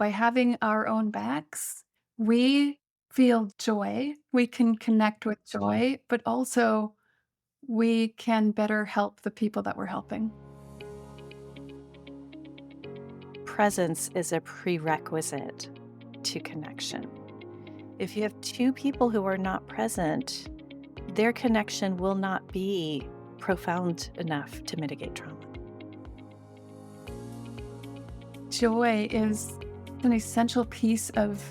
by having our own backs, we feel joy, we can connect with joy, but also we can better help the people that we're helping. Presence is a prerequisite to connection. If you have two people who are not present, their connection will not be profound enough to mitigate trauma. Joy is an essential piece of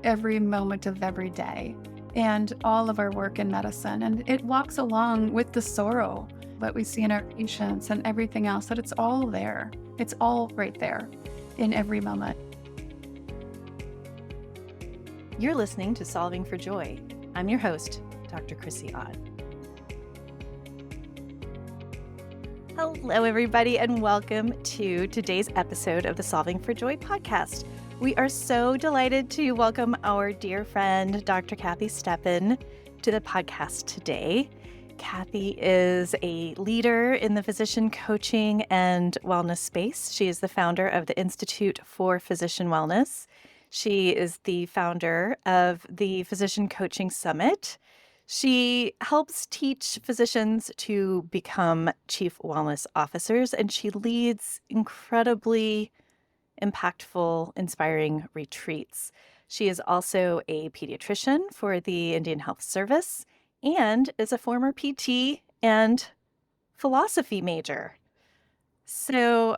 every moment of every day and all of our work in medicine. And it walks along with the sorrow that we see in our patients and everything else, that it's all there. It's all right there in every moment. You're listening to Solving for Joy. I'm your host, Dr. Chrissie Ott. Hello, everybody, and welcome to today's episode of the Solving for Joy podcast. We are so delighted to welcome our dear friend, Dr. Chrissie Stepien, to the podcast today. Kathy is a leader in the physician coaching and wellness space. She is the founder of the Institute for Physician Wellness. She is the founder of the Physician Coaching Summit. She helps teach physicians to become chief wellness officers, and she leads incredibly impactful, inspiring retreats. She is also a pediatrician for the Indian Health Service and is a former PT and philosophy major. So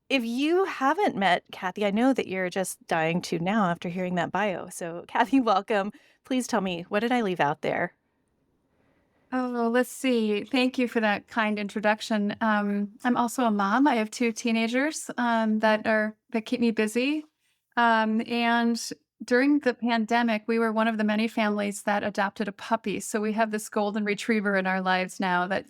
if you haven't met Kathy, I know that you're just dying to now after hearing that bio. So Kathy, welcome. Please tell me, what did I leave out there? Oh, let's see. Thank you for that kind introduction. I'm also a mom. I have two teenagers that keep me busy. And during the pandemic, we were one of the many families that adopted a puppy. So we have this golden retriever in our lives now that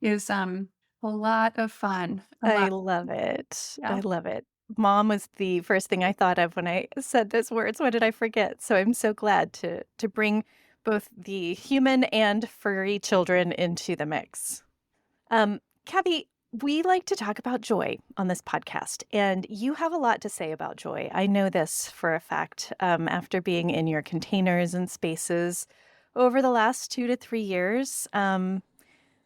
is a lot of fun. A I lot. love it. Yeah. I love it. Mom was the first thing I thought of when I said those words. What did I forget? So I'm so glad to bring both the human and furry children into the mix. Kathy, we like to talk about joy on this podcast, and you have a lot to say about joy. I know this for a fact after being in your containers and spaces over the last 2 to 3 years.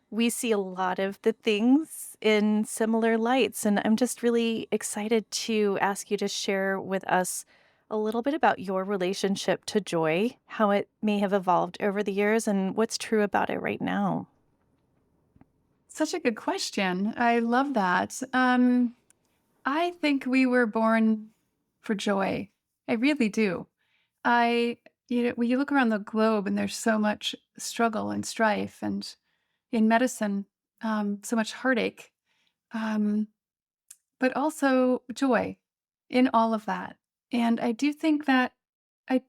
We see a lot of the things in similar lights, and I'm just really excited to ask you to share with us a little bit about your relationship to joy, how it may have evolved over the years, and what's true about it right now. Such a good question. I love that. I think we were born for joy. I really do. When you look around the globe and there's so much struggle and strife, and in medicine, so much heartache, um, but also joy in all of that. And I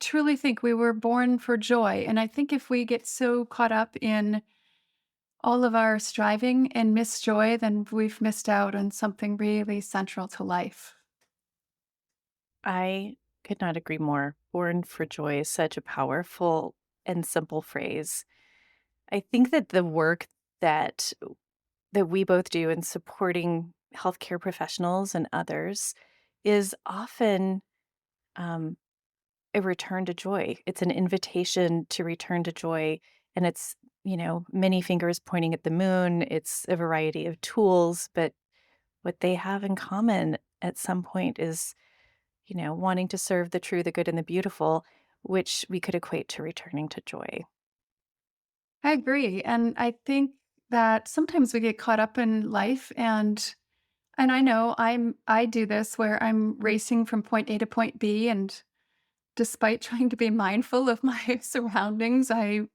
truly think we were born for joy. And I think if we get so caught up in all of our striving and miss joy, then we've missed out on something really central to life. I could not agree more. Born for joy is such a powerful and simple phrase. I think that the work that we both do in supporting healthcare professionals and others is often um, a return to joy. It's an invitation to return to joy. And it's, many fingers pointing at the moon. It's a variety of tools, but what they have in common at some point is, wanting to serve the true, the good, and the beautiful, which we could equate to returning to joy. I agree. And I think that sometimes we get caught up in life, and I know I do this where I'm racing from point A to point B, and despite trying to be mindful of my surroundings, I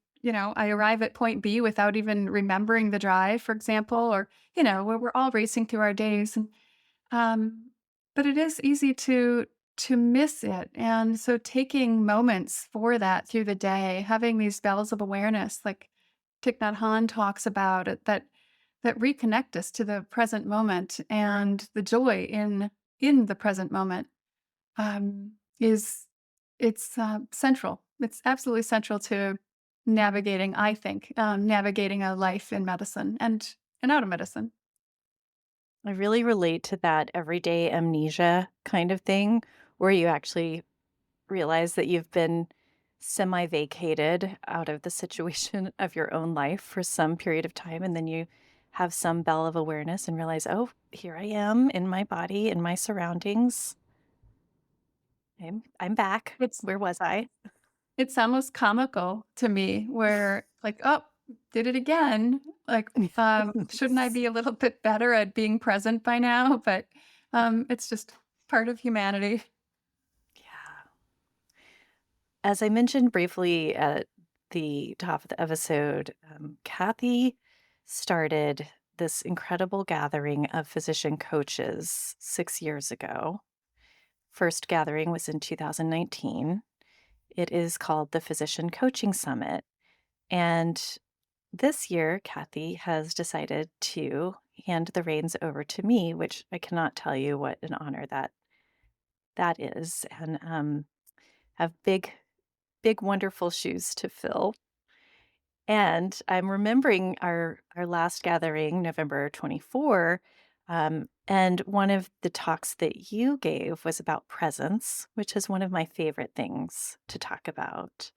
arrive at point B without even remembering the drive, for example, or where we're all racing through our days. And um but it is easy to miss it. And so taking moments for that through the day, having these bells of awareness like Thich Nhat Hanh talks about it, that reconnect us to the present moment and the joy in the present moment, is central. It's absolutely central to navigating, I think, navigating a life in medicine and out of medicine. I really relate to that everyday amnesia kind of thing where you actually realize that you've been semi-vacated out of the situation of your own life for some period of time, and then you have some bell of awareness and realize, "Oh, here I am in my body, in my surroundings. I'm back. It's Where was I?" it's almost comical to me where like, "Oh, did it again." Like, shouldn't I be a little bit better at being present by now? But, it's just part of humanity. Yeah. As I mentioned briefly at the top of the episode, Kathy started this incredible gathering of physician coaches 6 years ago. First gathering was in 2019. It is called the Physician Coaching Summit. And this year, Kathy has decided to hand the reins over to me, which I cannot tell you what an honor that is, and have big, wonderful shoes to fill. And I'm remembering our last gathering, November 24, and one of the talks that you gave was about presence, which is one of my favorite things to talk about.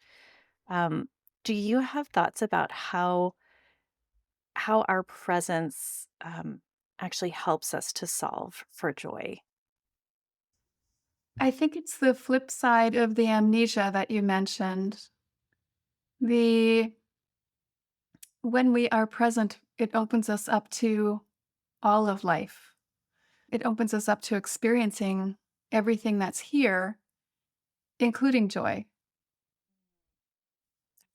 Um, do you have thoughts about how our presence actually helps us to solve for joy? I think it's the flip side of the amnesia that you mentioned. The When we are present, it opens us up to all of life. It opens us up to experiencing everything that's here, including joy.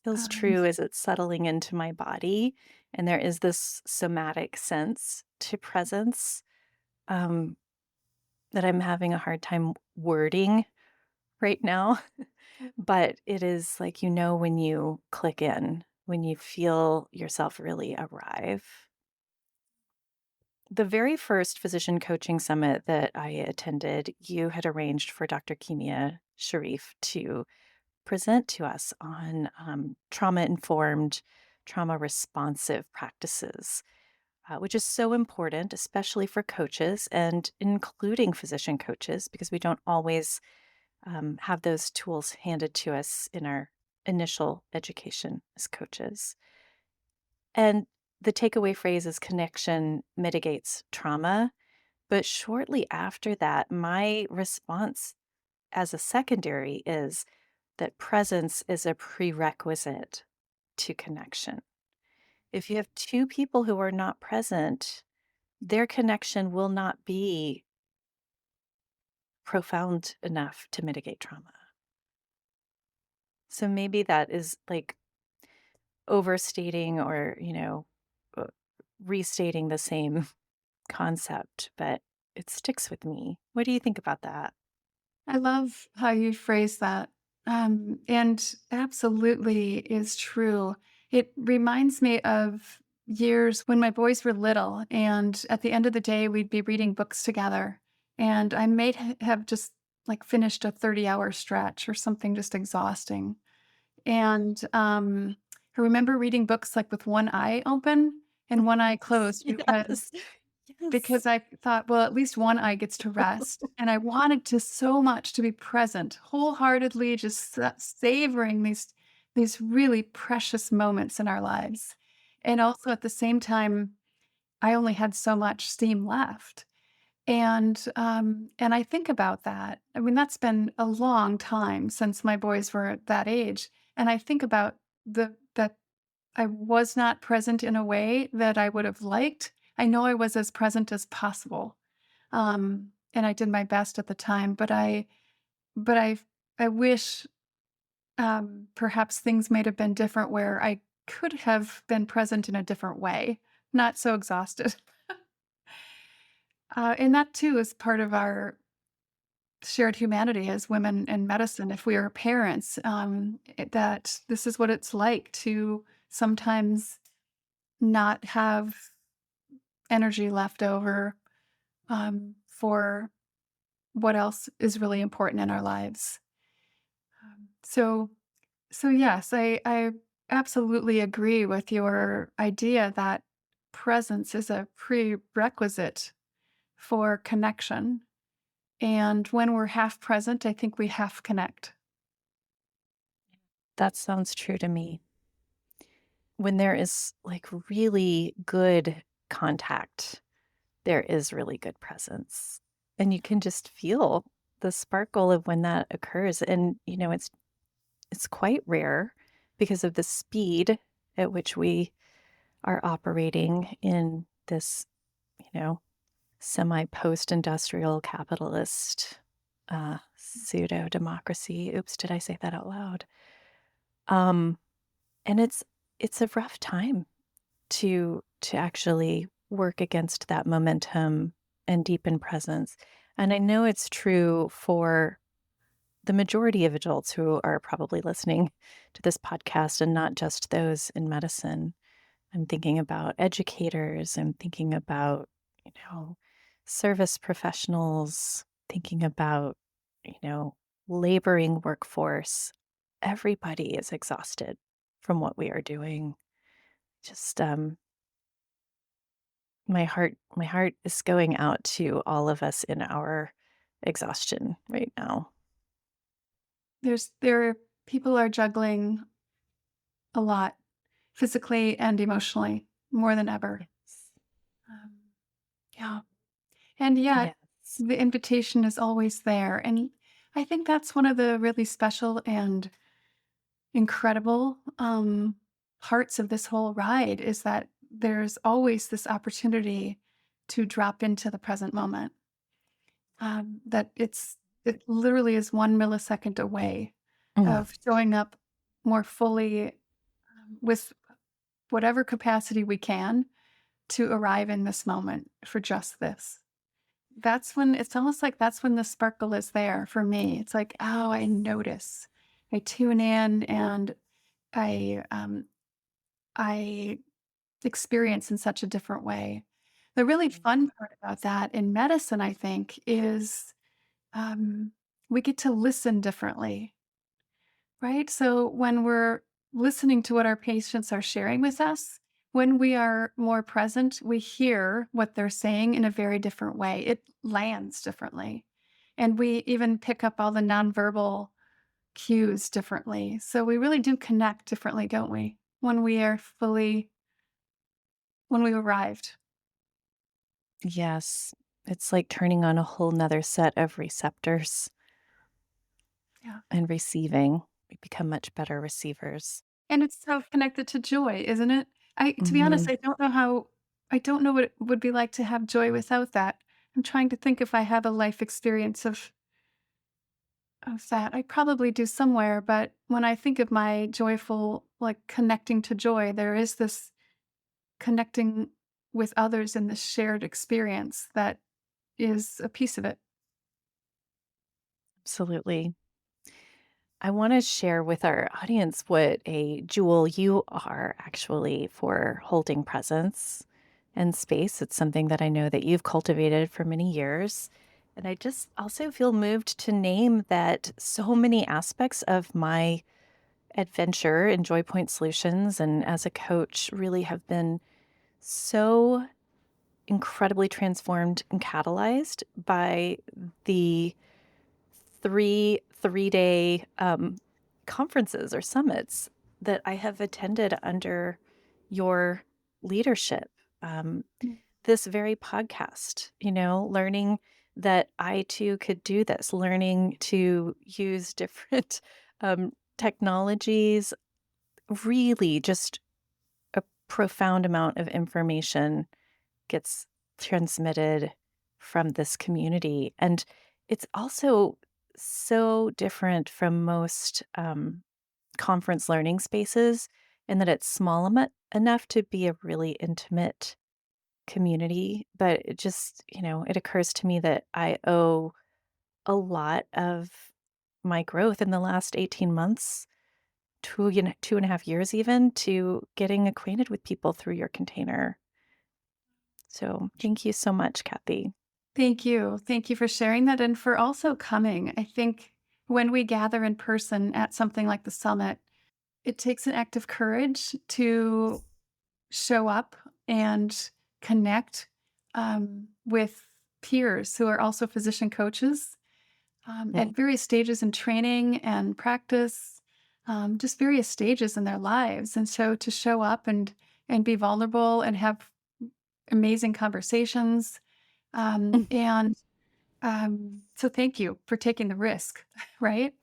Feels Um, true as it's settling into my body, and there is this somatic sense to presence. Um, that I'm having a hard time wording right now, but it is like, when you click in, when you feel yourself really arrive. The very first physician coaching summit that I attended, you had arranged for Dr. Kimia Sharif to present to us on trauma informed, trauma responsive practices, which is so important, especially for coaches and including physician coaches, because we don't always have those tools handed to us in our initial education as coaches. And the takeaway phrase is connection mitigates trauma. But shortly after that, my response as a secondary is that presence is a prerequisite to connection. If you have two people who are not present, their connection will not be profound enough to mitigate trauma. So maybe that is like overstating or, uh, restating the same concept, but it sticks with me. What do you think about that? I love how you phrase that. And absolutely is true. It reminds me of years when my boys were little, and at the end of the day, we'd be reading books together. And I may have just like finished a 30-hour stretch or something just exhausting. And I remember reading books like with one eye open and one eye Yes, closed yes, yes. because I thought, well, at least one eye gets to rest. And I wanted to so much to be present, wholeheartedly just savoring these really precious moments in our lives. And also at the same time, I only had so much steam left. And I think about that. I mean, that's been a long time since my boys were at that age. And I think about the that I was not present in a way that I would have liked. I know I was as present as possible, and I did my best at the time, but I wish, perhaps things might have been different where I could have been present in a different way, not so exhausted. And that too is part of our shared humanity as women in medicine. If we are parents, that this is what it's like to sometimes not have energy left over for what else is really important in our lives. So, so yes, I absolutely agree with your idea that presence is a prerequisite for connection. And when we're half present, I think we half connect. That sounds true to me. When there is like really good contact, there is really good presence. And you can just feel the sparkle of when that occurs. And, it's quite rare because of the speed at which we are operating in this, you know, semi post industrial capitalist pseudo democracy. Oops, did I say that out loud? Um, and it's a rough time to actually work against that momentum and deepen presence. And I know it's true for the majority of adults who are probably listening to this podcast and not just those in medicine. I'm thinking about educators, I'm thinking about, you know, service professionals, thinking about, you know, laboring workforce. Everybody is exhausted from what we are doing. Just my heart is going out to all of us in our exhaustion right now. People are juggling a lot physically and emotionally more than ever. Yes. Um, yeah. And yet Yes. the invitation is always there. And I think that's one of the really special and incredible parts of this whole ride is that there's always this opportunity to drop into the present moment. That it literally is 1 millisecond away Mm. of showing up more fully with whatever capacity we can to arrive in this moment for just this. That's when it's almost like that's when the sparkle is there for me. It's like, oh, I notice. I tune in and I experience in such a different way. The really fun part about that in medicine, I think, is um, we get to listen differently, right? So when we're listening to what our patients are sharing with us, when we are more present, we hear what they're saying in a very different way. It lands differently. And we even pick up all the nonverbal cues differently. So we really do connect differently, don't we? When we've arrived. Yes. It's like turning on a whole nother set of receptors Yeah. and receiving. We become much better receivers. And it's so connected to joy, isn't it? To be honest, Mhm. I don't know what it would be like to have joy without that. I'm trying to think if I have a life experience of that. I probably do somewhere, but when I think of my joyful, like connecting to joy, there is this connecting with others in this shared experience that is a piece of it. Absolutely. I want to share with our audience what a jewel you are actually for holding presence and space. It's something that I know that you've cultivated for many years. And I just also feel moved to name that so many aspects of my adventure in Joy Point Solutions and as a coach really have been so incredibly transformed and catalyzed by the three-day conferences or summits that I have attended under your leadership. Um, Mm. this very podcast, learning that I too could do this, learning to use different technologies, really just a profound amount of information gets transmitted from this community. And it's also so different from most conference learning spaces in that it's small enough to be a really intimate community. But it just, it occurs to me that I owe a lot of my growth in the last 18 months, 2.5 years even, to getting acquainted with people through your container. So thank you so much, Kathy. Thank you. Thank you for sharing that and for also coming. I think when we gather in person at something like the summit, it takes an act of courage to show up and connect with peers who are also physician coaches Mm. at various stages in training and practice, just various stages in their lives. And so to show up and be vulnerable and have amazing conversations. And so thank you for taking the risk, right?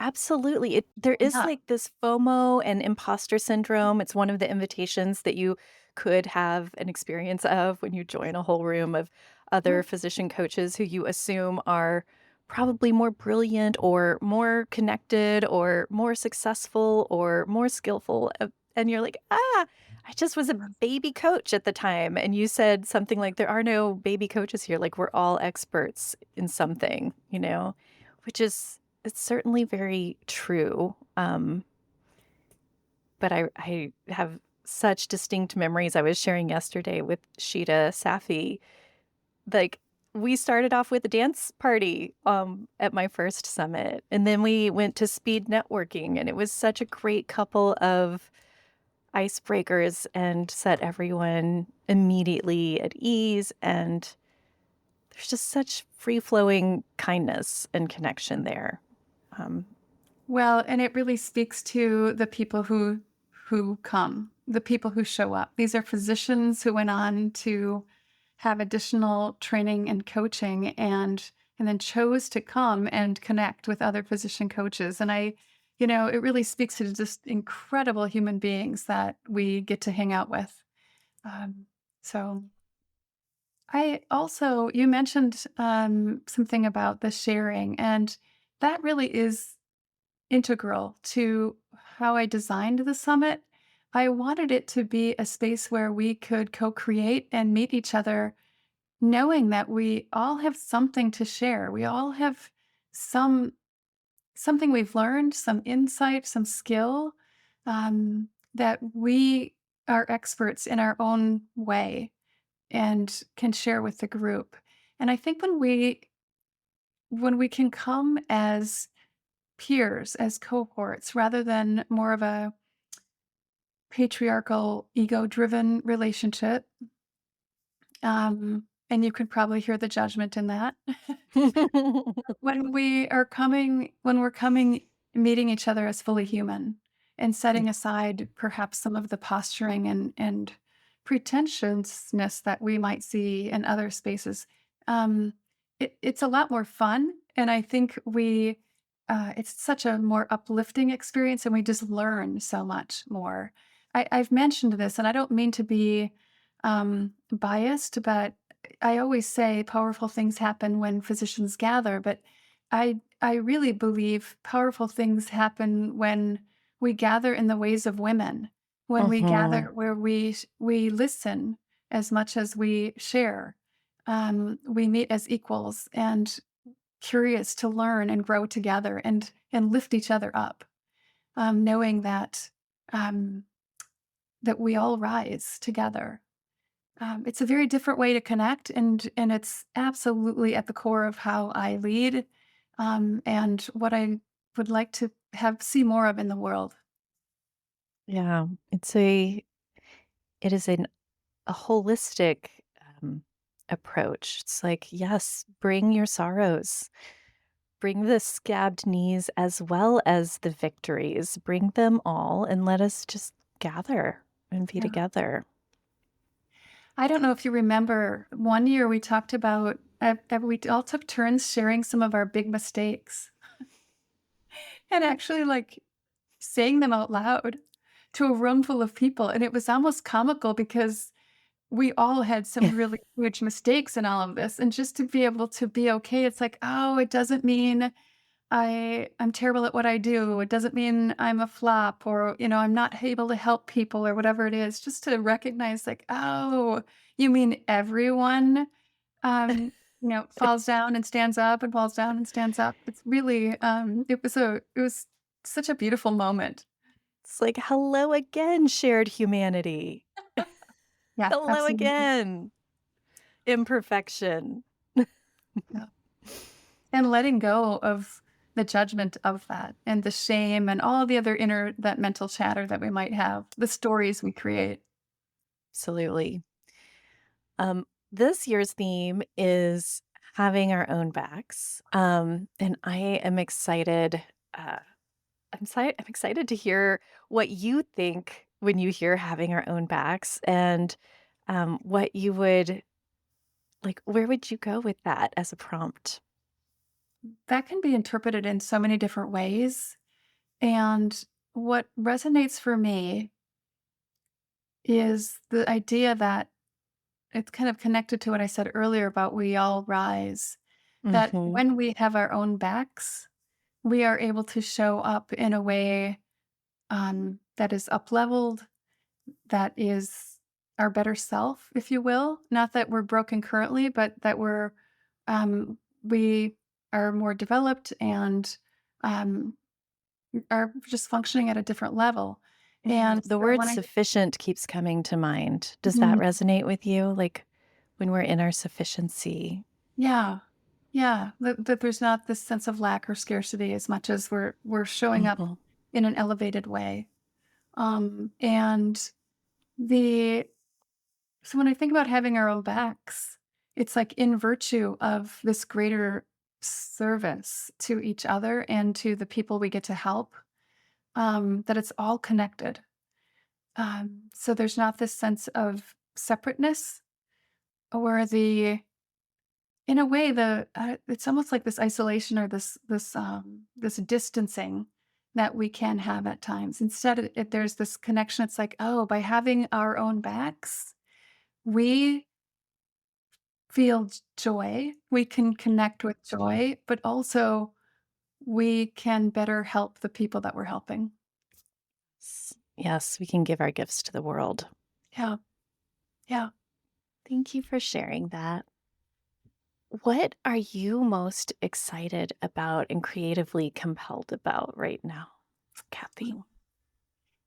Absolutely. There is Yeah. like this FOMO and imposter syndrome. It's one of the invitations that you could have an experience of when you join a whole room of Yeah. other physician coaches who you assume are probably more brilliant or more connected or more successful or more skillful. And you're like, I just was a baby coach at the time. And you said something like, there are no baby coaches here. Like, we're all experts in something, which is it's certainly very true, but I have such distinct memories. I was sharing yesterday with Sheeta Safi, like, we started off with a dance party, at my first summit, and then we went to speed networking, and it was such a great couple of icebreakers and set everyone immediately at ease, and there's just such free-flowing kindness and connection there. Um Well, and it really speaks to the people who come, the people who show up. These are physicians who went on to have additional training and coaching and then chose to come and connect with other physician coaches. And it really speaks to just incredible human beings that we get to hang out with. Um, so I also, you mentioned something about the sharing, and that really is integral to how I designed the summit. I wanted it to be a space where we could co create and meet each other, knowing that we all have something to share. We all have some something we've learned, some insight, some skill that we are experts in our own way and can share with the group. And I think when we can come as peers, as cohorts, rather than more of a patriarchal, ego-driven relationship, and you could probably hear the judgment in that. When we're coming meeting each other as fully human and Yeah. setting aside perhaps some of the posturing and pretentiousness that we might see in other spaces, um, it's a lot more fun, and I think it's such a more uplifting experience, and we just learn so much more. I've mentioned this, and I don't mean to be biased, but I always say powerful things happen when physicians gather, but I really believe powerful things happen when we gather in the ways of women, when we gather Mhm. where we listen as much as we share. We meet as equals and curious to learn and grow together and lift each other up, knowing um, that we all rise together. It's a very different way to connect, and it's absolutely at the core of how I lead, and what I would like to have see more of in the world. Yeah, it is a holistic, um, approach. It's like, yes, bring your sorrows, bring the scabbed knees as well as the victories, bring them all, and let us just gather and be Yeah. together. I don't know if you remember one year we talked about we all took turns sharing some of our big mistakes and actually like saying them out loud to a room full of people, and it was almost comical because we all had some really huge mistakes in all of this, and just to be able to be okay, it's like, "Oh, it doesn't mean I'm terrible at what I do. It doesn't mean I'm a flop or, I'm not able to help people or whatever it is." Just to recognize like, "Oh, you mean everyone, falls down and stands up and falls down and stands up." It's really, it was such a beautiful moment. It's like, "Hello again, shared humanity. Yeah, Hello absolutely. again, imperfection." Yeah. And letting go of the judgment of that and the shame and all the other inner that mental chatter that we might have, the stories we create. Absolutely. This year's theme is having our own backs. And I am excited. Uh, I'm excited to hear what you think when you hear having our own backs and what you would like. Where would you go with that as a prompt? That can be interpreted in so many different ways. And what resonates for me is the idea that it's kind of connected to what I said earlier about we all rise, that Hmm. when we have our own backs, we are able to show up in a way that is up leveled, that is our better self, if you will. Not that we're broken currently, but that we are more developed and um, are just functioning at a different level. And The so word when I sufficient keeps coming to mind. Does that Mhm. resonate with you? Like when we're in our sufficiency? Yeah. Yeah, that there's not this sense of lack or scarcity as much as we're showing up Hmm. in an elevated way. And the so when I think about having our own backs, it's like in virtue of this greater service to each other and to the people we get to help, that it's all connected. So there's not this sense of separateness or the in a way, it's almost like this isolation or this distancing that we can have at times. Instead, there's this connection. It's like, oh, by having our own backs, we feel joy. We can connect with joy, but also we can better help the people that we're helping. Yes, we can give our gifts to the world. Yeah, yeah. Thank you for sharing that. What are you most excited about and creatively compelled about right now, Kathy?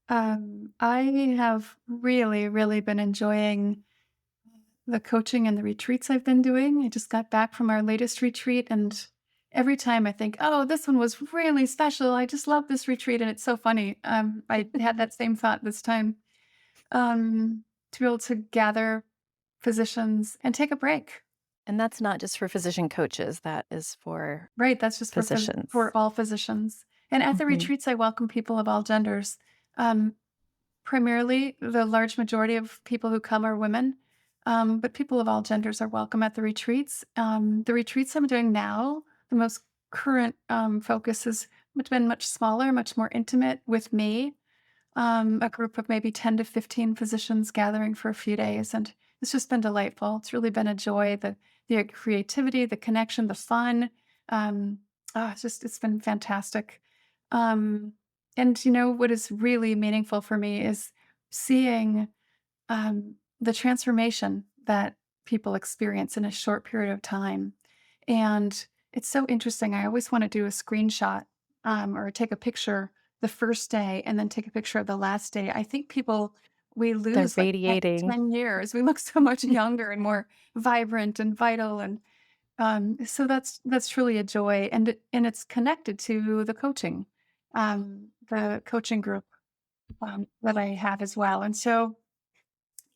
I have really, really been enjoying the coaching and the retreats I've been doing. I just got back from our latest retreat, and every time I think, "Oh, this one was really special. I just love this retreat," and it's so funny. I had that same thought this time. To be able to gather physicians and take a break. And that's not just for physician coaches, that is for Right, that's just physicians. for all physicians. And at the Mhm. retreats, I welcome people of all genders. Um, Primarily, the large majority of people who come are women, but people of all genders are welcome at the retreats. The retreats I'm doing now, the most current focus has been much smaller, much more intimate with me, a group of maybe 10 to 15 physicians gathering for a few days. And it's just been delightful. It's really been a joy, the creativity, the connection, the fun. Um, it's been fantastic. Um, and what is really meaningful for me is seeing the transformation that people experience in a short period of time. And it's so interesting. I always want to do a screenshot or take a picture the first day and then take a picture of the last day. I think we They're lose like radiating. 10 years. We look so much younger and more vibrant and vital. And so that's truly a joy. And it's connected to the coaching group that I have as well. And so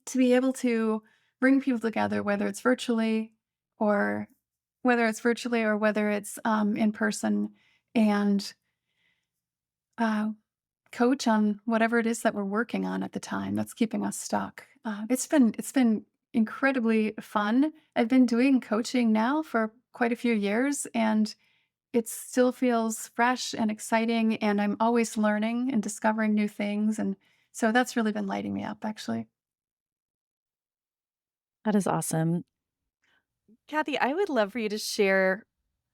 to be able to bring people together, or whether it's in person, and uh, coach on whatever it is that we're working on at the time that's keeping us stuck. It's been incredibly fun. I've been doing coaching now for quite a few years, and it still feels fresh and exciting. And I'm always learning and discovering new things, and so that's really been lighting me up, actually. That is awesome. Kathy, I would love for you to share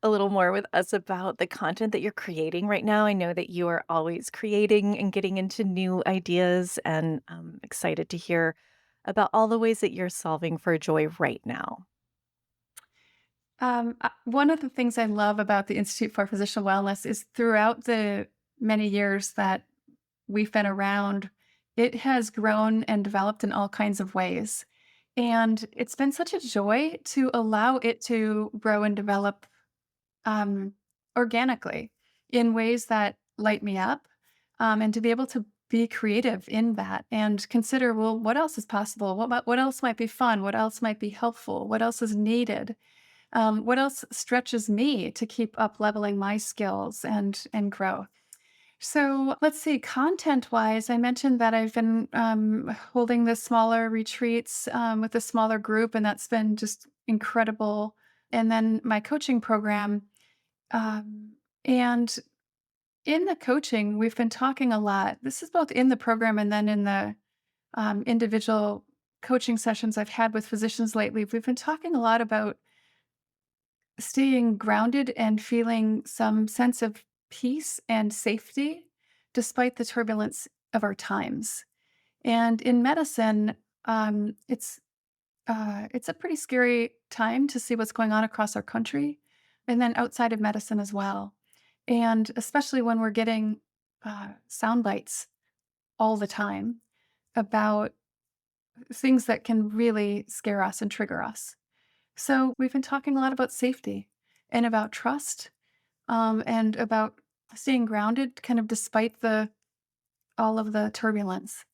a little more with us about the content that you're creating right now. I know that you are always creating and getting into new ideas, and I'm excited to hear about all the ways that you're solving for joy right now. One of the things I love about the Institute for Physician Wellness is throughout the many years that we've been around, it has grown and developed in all kinds of ways. And it's been such a joy to allow it to grow and develop organically in ways that light me up, and to be able to be creative in that and consider, well, what else is possible? What else might be fun? What else might be helpful? What else is needed? What else stretches me to keep up leveling my skills and growth? So let's see, content wise, I mentioned that I've been holding the smaller retreats with a smaller group, and that's been just incredible. And then my coaching program. And in the coaching, we've been talking a lot. This is both in the program and then in the individual coaching sessions I've had with physicians lately. We've been talking a lot about staying grounded and feeling some sense of peace and safety despite the turbulence of our times. And in medicine, um, it's it's a pretty scary time to see what's going on across our country, and then outside of medicine as well. And especially when we're getting sound bites all the time about things that can really scare us and trigger us. So we've been talking a lot about safety and about trust, and about staying grounded, kind of despite the all of the turbulence.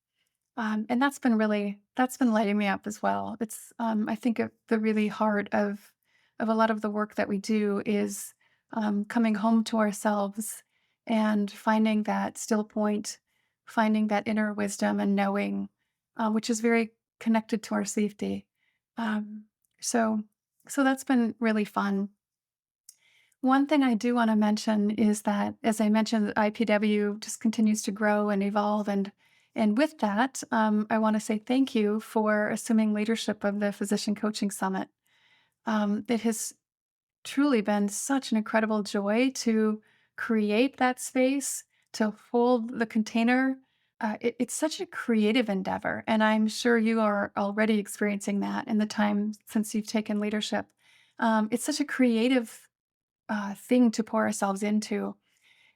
And that's been lighting me up as well. It's I think at the really heart of a lot of the work that we do is coming home to ourselves and finding that still point, finding that inner wisdom and knowing, which is very connected to our safety. Um, so so that's been really fun. One thing I do want to mention is that, as I mentioned, IPW just continues to grow and evolve, and with that, I want to say thank you for assuming leadership of the Physician Coaching Summit. It has truly been such an incredible joy to create that space, to hold the container. It's such a creative endeavor, and I'm sure you are already experiencing that in the time since you've taken leadership. It's such a creative thing to pour ourselves into.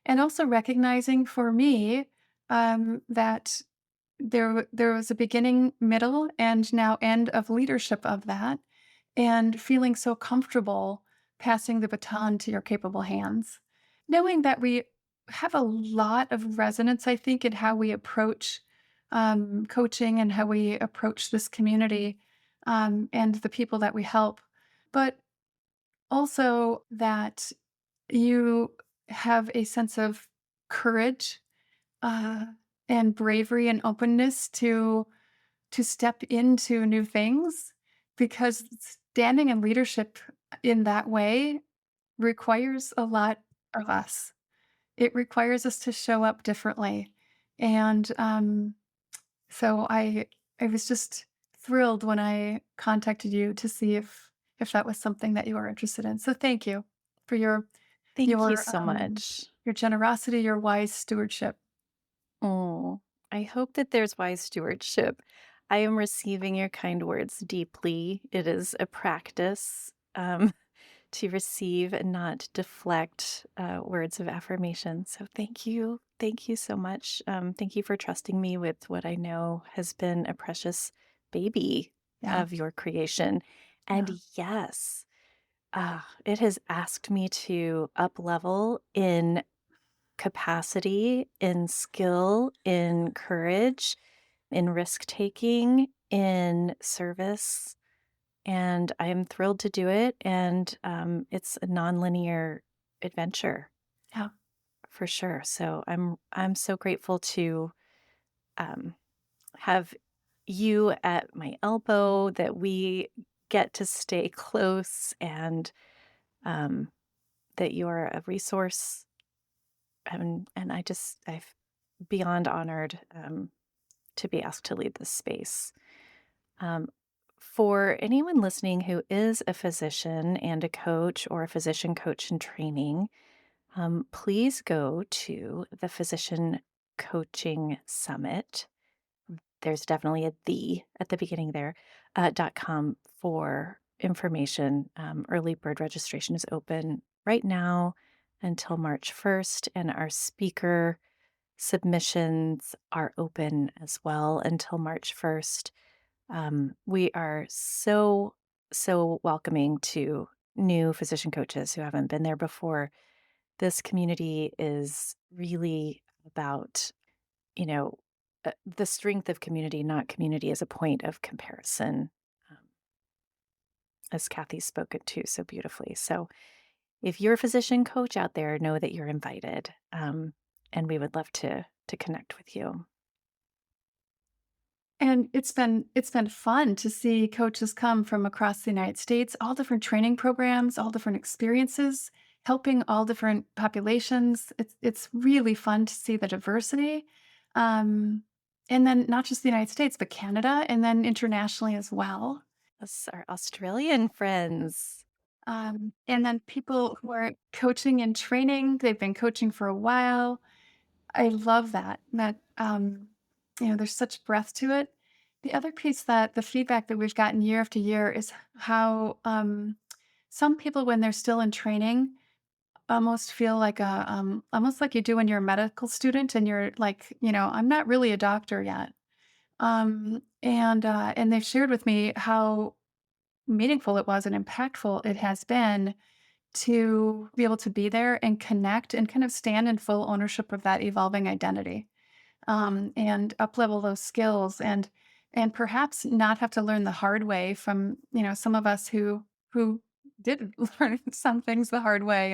And also recognizing for me that there was a beginning, middle, and now end of leadership of that, and feeling so comfortable passing the baton to your capable hands. Knowing that we have a lot of resonance, I think, in how we approach coaching and how we approach this community, and the people that we help. But also that you have a sense of courage, uh, and bravery and openness to step into new things, because standing in leadership in that way requires a lot of us. It requires us to show up differently. And so I was just thrilled when I contacted you to see if that was something that you were interested in. So thank you for Thank you your so much. your generosity, your wise stewardship. Oh, I hope that there's wise stewardship. I am receiving your kind words deeply. It is a practice to receive and not deflect words of affirmation. So thank you. Thank you so much. Thank you for trusting me with what I know has been a precious baby Yeah, of your creation. And yeah, yes, it has asked me to up level in capacity, in skill, in courage, in risk taking, in service. And I'm thrilled to do it. And it's a nonlinear adventure yeah, for sure. So I'm so grateful to um, have you at my elbow, that we get to stay close, and um, that you're a resource. And I'm beyond honored to be asked to lead this space. Um, for anyone listening who is a physician and a coach, or a physician coach in training, please go to the Physician Coaching Summit. There's definitely a "the" at the beginning there, .com for information. Early bird registration is open right now until March 1st, and our speaker submissions are open as well until March 1st. We are so welcoming to new physician coaches who haven't been there before. This community is really about, you know, the strength of community, not community as a point of comparison, um, as Kathy's spoken to so beautifully. So if you're a physician coach out there, know that you're invited, and we would love to connect with you. And it's been fun to see coaches come from across the United States, all different training programs, all different experiences, helping all different populations. It's really fun to see the diversity. Um, and then not just the United States, but Canada, and then internationally as well. Us, our Australian friends. And then people who are coaching and training, they've been coaching for a while. I love that, there's such breadth to it. The other piece that the feedback that we've gotten year after year is how some people, when they're still in training, almost feel like almost like you do when you're a medical student and you're like, I'm not really a doctor yet. And they've shared with me how meaningful it was and impactful it has been to be able to be there and connect and kind of stand in full ownership of that evolving identity, and up-level those skills, and perhaps not have to learn the hard way from, some of us who did learn some things the hard way,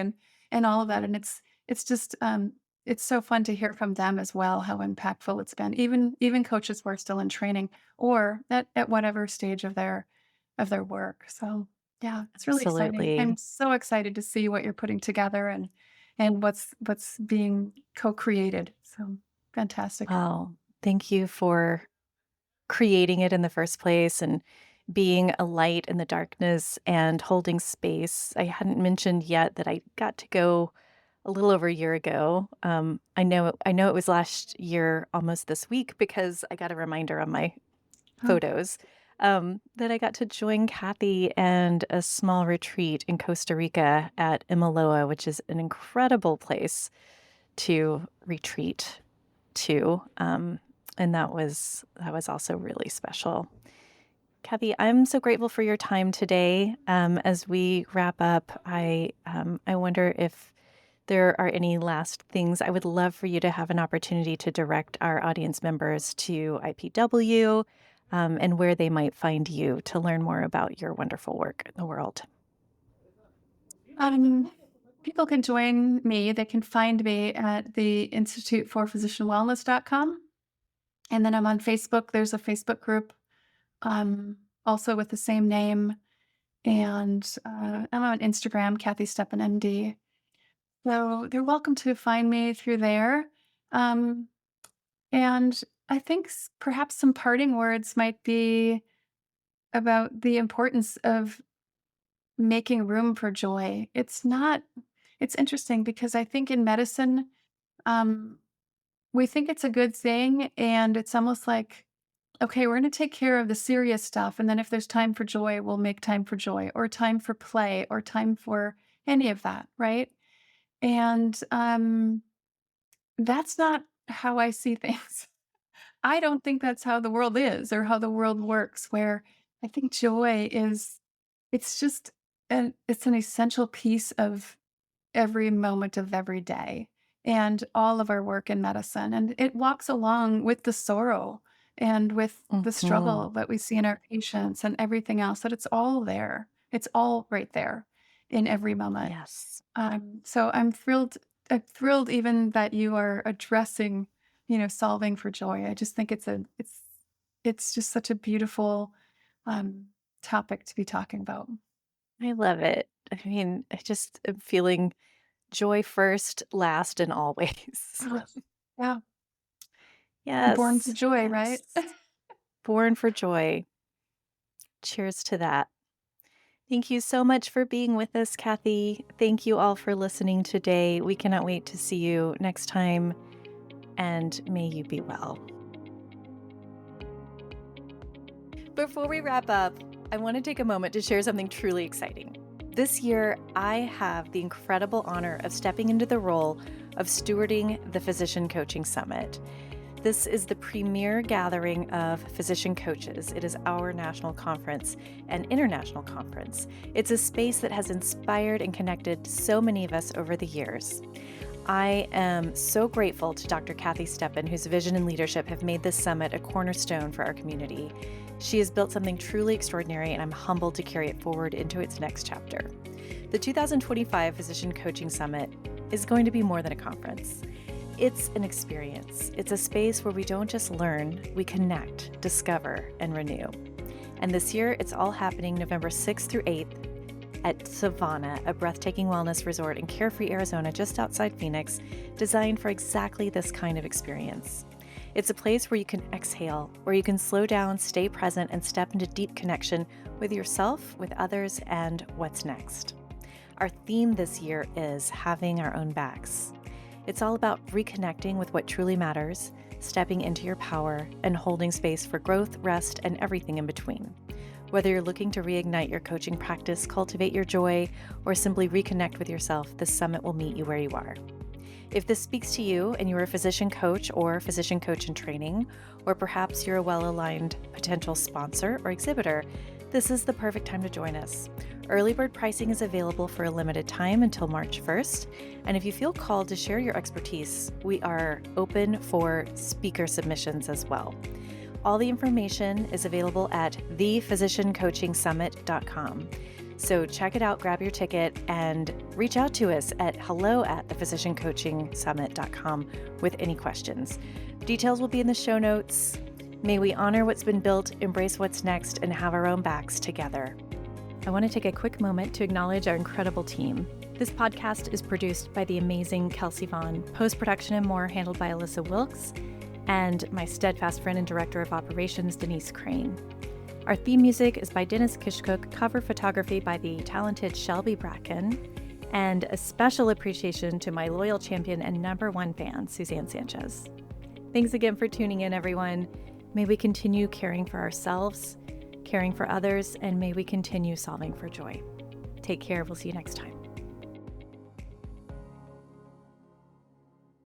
and all of that. And it's just it's so fun to hear from them as well how impactful it's been, even coaches who are still in training or at whatever stage of their work. So yeah, it's really exciting. Absolutely. I'm so excited to see what you're putting together, and what's being co-created. So fantastic. Well, thank you for creating it in the first place and being a light in the darkness and holding space. I hadn't mentioned yet that I got to go a little over a year ago. I know it was last year, almost this week, because I got a reminder on my Oh, photos, that I got to join Kathy and a small retreat in Costa Rica at Imaloa, which is an incredible place to retreat to. And that was also really special. Kathy, I'm so grateful for your time today. As we wrap up, I wonder if there are any last things. I would love for you to have an opportunity to direct our audience members to IPW, and where they might find you to learn more about your wonderful work in the world. um, people can join me. They can find me at the Institute for Physician Wellness.com. And then I'm on Facebook. There's a Facebook group, also with the same name. And I'm on Instagram, Kathy Stepien MD. So they're welcome to find me through there. Um, and I think perhaps some parting words might be about the importance of making room for joy. It's interesting because I think in medicine, um, we think it's a good thing. And it's almost like, okay, we're going to take care of the serious stuff. And then if there's time for joy, we'll make time for joy or time for play or time for any of that. Right. And that's not how I see things. I don't think that's how the world is or how the world works, where I think joy it's just it's an essential piece of every moment of every day and all of our work in medicine. And it walks along with the sorrow and with the Mhm. struggle that we see in our patients and everything else, that it's all there. It's all right there in every moment. Yes. So I'm thrilled even that you are addressing, solving for joy. I just think it's just such a beautiful um, topic to be talking about. I love it. I mean, I just am feeling joy first, last, and always. Oh, yeah, we're born for Yes. joy, right? Yes. Born for joy. Cheers to that. Thank you so much for being with us, Kathy. Thank you all for listening today. We cannot wait to see you next time, and may you be well. Before we wrap up, I want to take a moment to share something truly exciting. This year, I have the incredible honor of stepping into the role of stewarding the Physician Coaching Summit. This is the premier gathering of physician coaches. It is our national conference and international conference. It's a space that has inspired and connected so many of us over the years. I am so grateful to Dr. Chrissie Stepien, whose vision and leadership have made this summit a cornerstone for our community. She has built something truly extraordinary, and I'm humbled to carry it forward into its next chapter. The 2025 Physician Coaching Summit is going to be more than a conference. It's an experience. It's a space where we don't just learn, we connect, discover, and renew. And this year, it's all happening November 6th through 8th at Savannah, a breathtaking wellness resort in Carefree, Arizona, just outside Phoenix, designed for exactly this kind of experience. It's a place where you can exhale, where you can slow down, stay present, and step into deep connection with yourself, with others, and what's next. Our theme this year is having our own backs. It's all about reconnecting with what truly matters, stepping into your power, and holding space for growth, rest, and everything in between. Whether you're looking to reignite your coaching practice, cultivate your joy, or simply reconnect with yourself, this summit will meet you where you are. If this speaks to you and you're a physician coach or physician coach in training, or perhaps you're a well-aligned potential sponsor or exhibitor, this is the perfect time to join us. Early bird pricing is available for a limited time until March 1st, and if you feel called to share your expertise, we are open for speaker submissions as well. All the information is available at thephysiciancoachingsummit.com. So check it out, grab your ticket, and reach out to us at hello@thephysiciancoachingsummit.com with any questions. Details will be in the show notes. May we honor what's been built, embrace what's next, and have our own backs together. I want to take a quick moment to acknowledge our incredible team. This podcast is produced by the amazing Kelsey Vaughn, post-production and more handled by Alyssa Wilkes, and my steadfast friend and director of operations, Denise Crane. Our theme music is by Dennis Kishcook, cover photography by the talented Shelby Bracken, and a special appreciation to my loyal champion and #1 fan, Suzanne Sanchez. Thanks again for tuning in, everyone. May we continue caring for ourselves, caring for others, and may we continue solving for joy. Take care. We'll see you next time.